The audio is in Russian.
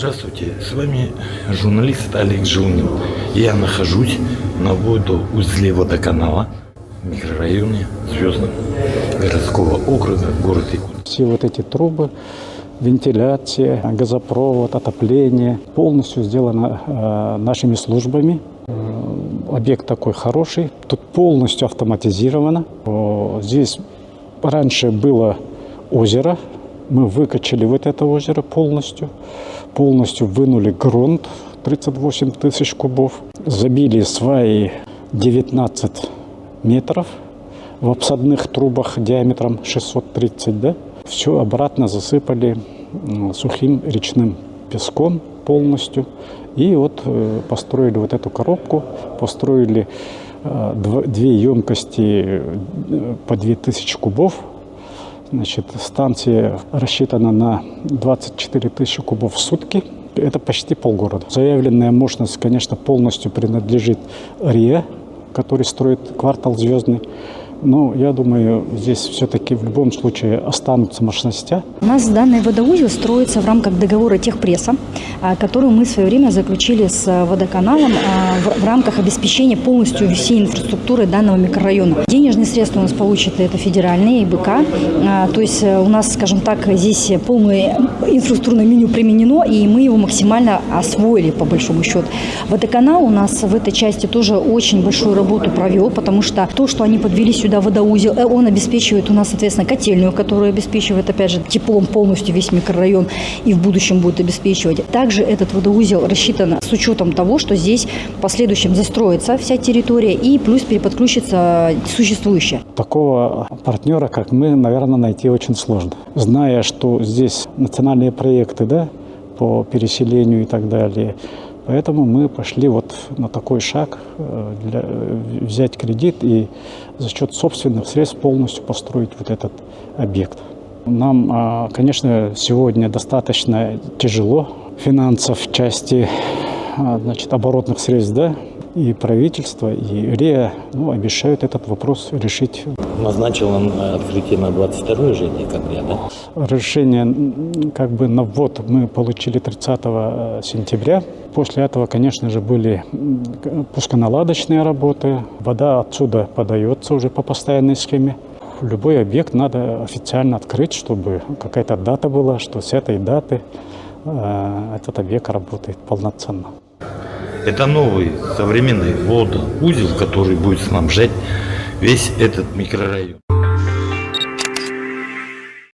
Здравствуйте, с вами журналист Олег Жилнин. Я нахожусь на водоузле водоканала в микрорайоне Звездном городского округа, город Якутск. Все вот эти трубы, вентиляция, газопровод, отопление полностью сделано нашими службами. Объект такой хороший, тут полностью автоматизировано. Здесь раньше было озеро, мы выкачали вот это озеро полностью вынули грунт 38 тысяч кубов, забили сваи 19 метров в обсадных трубах диаметром 630, да? Все обратно засыпали сухим речным песком полностью. И вот построили вот эту коробку, построили две емкости по 2000 кубов. Значит, станция рассчитана на 24 тысячи кубов в сутки. Это почти полгорода. Заявленная мощность, конечно, полностью принадлежит РИА, который строит квартал Звездный. Но я думаю, здесь все-таки в любом случае останутся мощности. У нас данный водоузел строится в рамках договора техпресса, который мы в свое время заключили с водоканалом в рамках обеспечения полностью всей инфраструктуры данного микрорайона. Денежные средства у нас получат это федеральные и БК. То есть у нас, скажем так, здесь полное инфраструктурное меню применено, и мы его максимально освоили по большому счету. Водоканал у нас в этой части тоже очень большую работу провел, потому что то, что они подвели сюда водоузел, он обеспечивает у нас, соответственно, котельную, которая обеспечивает, опять же, теплом полностью весь микрорайон и в будущем будет обеспечивать. Также этот водоузел рассчитан с учетом того, что здесь в последующем застроится вся территория и плюс переподключится существующая. Такого партнера, как мы, наверное, найти очень сложно. Зная, что здесь национальные проекты, да, по переселению и так далее, поэтому мы пошли вот на такой шаг, взять кредит и за счет собственных средств полностью построить вот этот объект. Нам, конечно, сегодня достаточно тяжело финансов в части, значит, оборотных средств, да, и правительство, и РИА обещают этот вопрос решить. Назначил он открытие на 22 же декабря, да? Решение как бы на ввод мы получили 30 сентября. После этого, конечно же, были пусконаладочные работы. Вода отсюда подается уже по постоянной схеме. Любой объект надо официально открыть, чтобы какая-то дата была, что с этой даты этот объект работает полноценно. Это новый современный водоузел, который будет снабжать весь этот микрорайон.